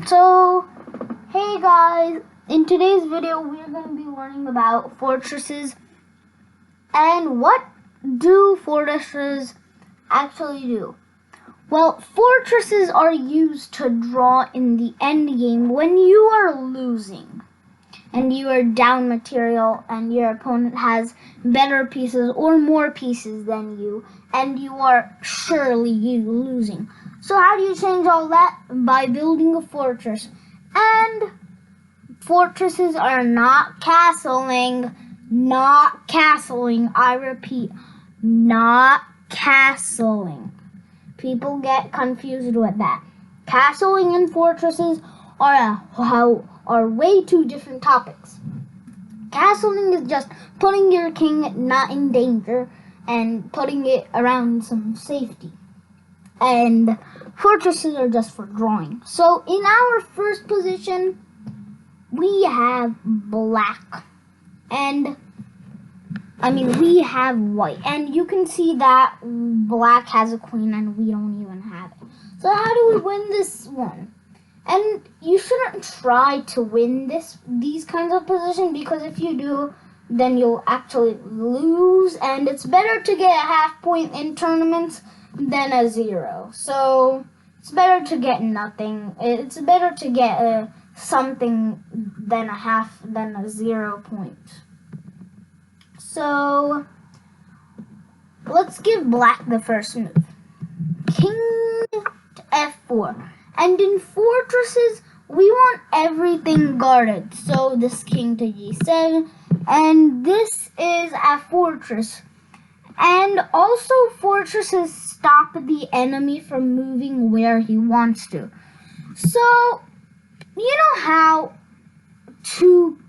So, hey guys, in today's video we're going to be learning about fortresses and what do fortresses actually do. Well, fortresses are used to draw in the end game when you are losing and you are down material and your opponent has better pieces or more pieces than you and you are surely losing. So how do you change all that? By building a fortress. And fortresses are not castling. Not castling. I repeat, not castling. People get confused with that. Castling and fortresses are way two different topics. Castling is just putting your king not in danger and putting it around some safety. And fortresses are just for drawing. So in our first position, we have black. We have white. And you can see that black has a queen and we don't even have it. So how do we win this one? And you shouldn't try to win these kinds of positions, because if you do, then you'll actually lose. And it's better to get a half point in tournaments than a 0. So it's better to get nothing. It's better to get something than a 0 point. So let's give black the first move. King to f4. And in fortresses, we want everything guarded. So this king to g7. And this is a fortress. And also fortresses stop the enemy from moving where he wants to. So, you know how two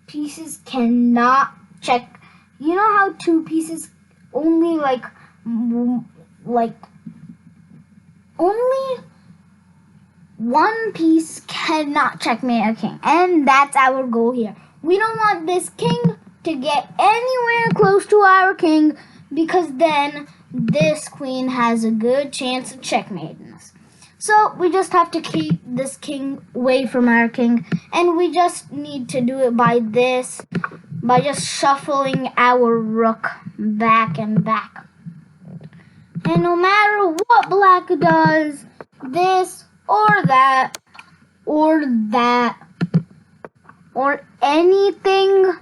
pieces cannot check? You know how two pieces only only one piece cannot checkmate a king. And that's our goal here. We don't want this king to get anywhere close to our king, because then this queen has a good chance of checkmating us. So we just have to keep this king away from our king, and we just need to do it by just shuffling our rook back and back. And no matter what black does, this or that or anything,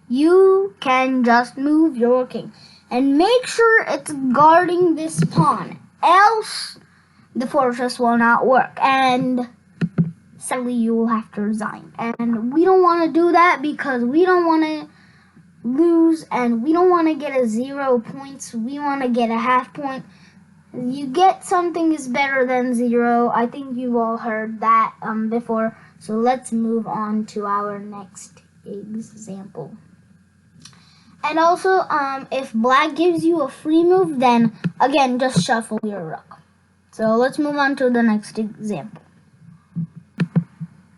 you can just move your king. And make sure it's guarding this pawn, else the fortress will not work. And sadly, you will have to resign. And we don't want to do that, because we don't want to lose and we don't want to get a 0 points. We want to get a half point. You get something is better than 0. I think you've all heard that before. So let's move on to our next example. And also, if black gives you a free move, then again, just shuffle your rook. So let's move on to the next example.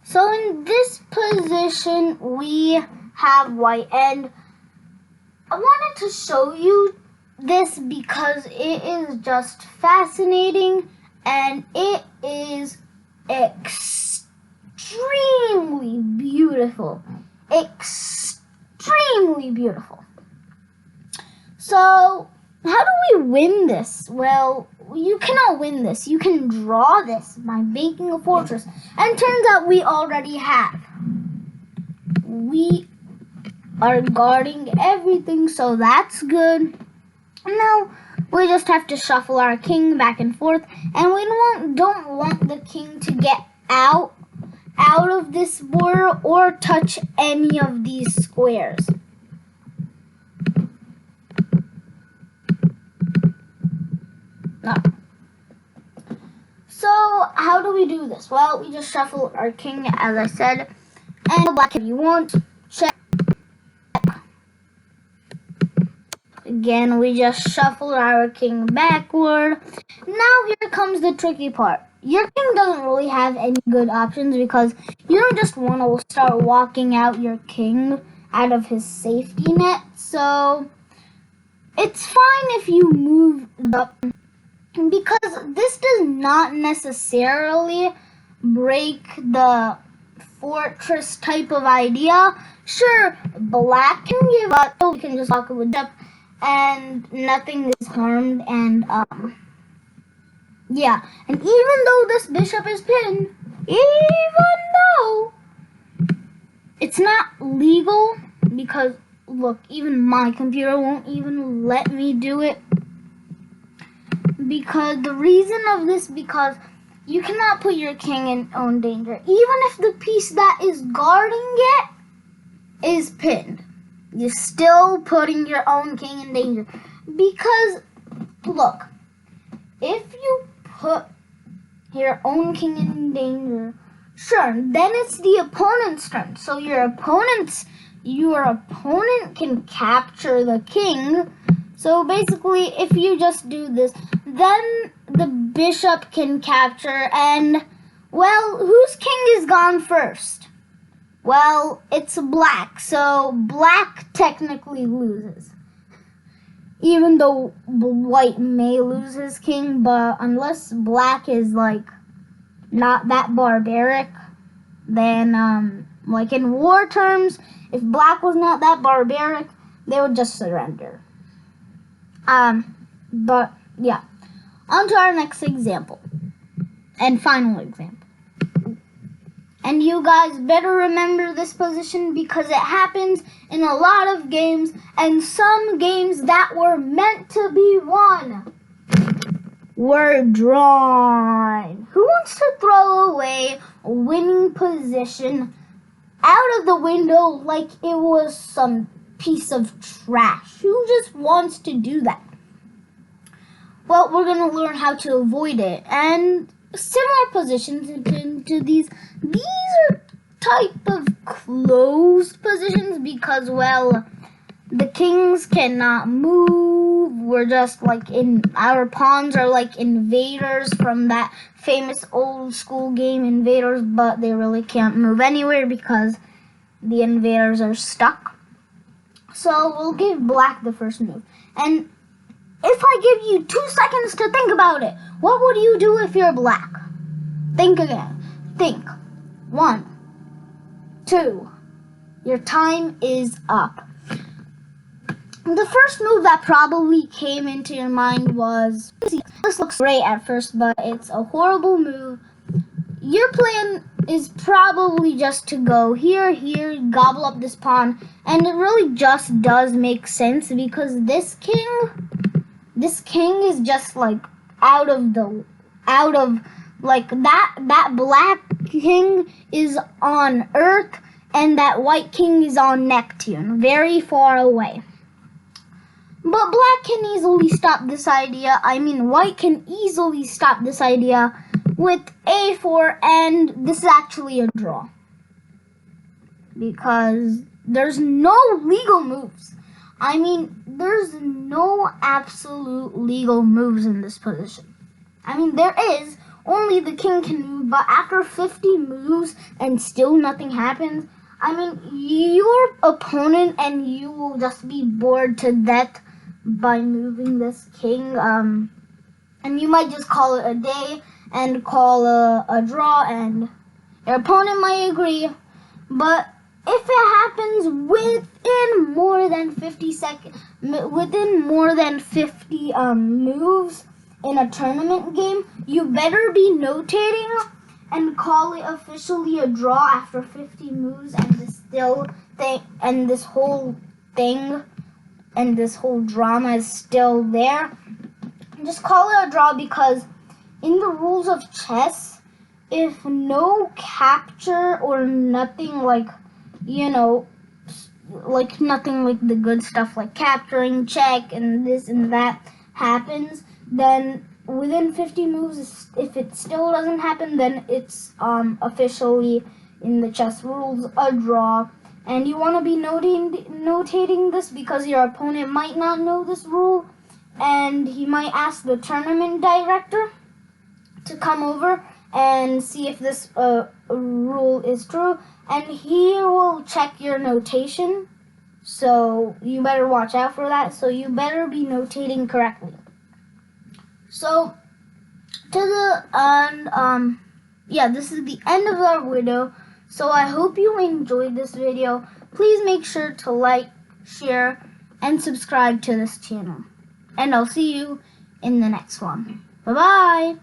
So in this position, we have white. And I wanted to show you this because it is just fascinating and it is extremely beautiful. Extremely beautiful. So, how do we win this? Well, you cannot win this. You can draw this by making a fortress. And turns out we already have. We are guarding everything, so that's good. Now, we just have to shuffle our king back and forth. And we don't want the king to get out of this border or touch any of these squares. No. So, how do we do this? Well, we just shuffle our king, as I said. And black, if you want, check. Again, we just shuffle our king backward. Now here comes the tricky part. Your king doesn't really have any good options, because you don't just want to start walking out your king out of his safety net. So it's fine if you move up, because this does not necessarily break the fortress type of idea. Sure, black can give up, so we can just lock it with bishop, and nothing is harmed, and yeah. And even though this bishop is pinned, even though it's not legal, because look, even my computer won't even let me do it, because the reason of this, because you cannot put your king in own danger, even if the piece that is guarding it is pinned. You're still putting your own king in danger. Because, look, if you put your own king in danger, sure, then it's the opponent's turn. So your opponent can capture the king. So basically, if you just do this, then the bishop can capture, and, well, whose king is gone first? Well, it's black, so black technically loses. Even though white may lose his king, but unless black is, like, not that barbaric, then, like in war terms, if black was not that barbaric, they would just surrender. But, yeah. On to our next example. And final example. And you guys better remember this position because it happens in a lot of games, and some games that were meant to be won were drawn. Who wants to throw away a winning position out of the window like it was some piece of trash? Who just wants to do that? Well, we're going to learn how to avoid it. And similar positions to these are type of closed positions because, well, the kings cannot move. We're just like our pawns are like invaders from that famous old school game Invaders, but they really can't move anywhere because the invaders are stuck. So we'll give black the first move. And if I give you 2 seconds to think about it, what would you do if you're black? Think again. Think. 1, 2. Your time is up. The first move that probably came into your mind was, this looks great at first, but it's a horrible move. Your plan is probably just to go here, gobble up this pawn, and it really just does make sense because this king is just like out of like that black king is on Earth and that white king is on Neptune, very far away. But black can easily stop this idea. I mean, white can easily stop this idea with a4, and this is actually a draw because there's no legal moves. I mean, there's no absolute legal moves in this position. I mean, there is. Only the king can move, but after 50 moves and still nothing happens, I mean, your opponent and you will just be bored to death by moving this king. And you might just call it a day and call a draw, and your opponent might agree. But if it happens within more than 50 moves in a tournament game, you better be notating and call it officially a draw after 50 moves, and this whole drama is still there. Just call it a draw because in the rules of chess, if no capture or nothing like, like nothing like the good stuff like capturing, check, and this and that happens, then within 50 moves, if it still doesn't happen, then it's officially in the chess rules a draw. And you want to be notating this because your opponent might not know this rule, and he might ask the tournament director to come over and see if this rule is true, and he will check your notation. So you better watch out for that. So you better be notating correctly. So to the end, yeah, this is the end of our video. So I hope you enjoyed this video. Please make sure to like, share, and subscribe to this channel. And I'll see you in the next one. Bye-bye.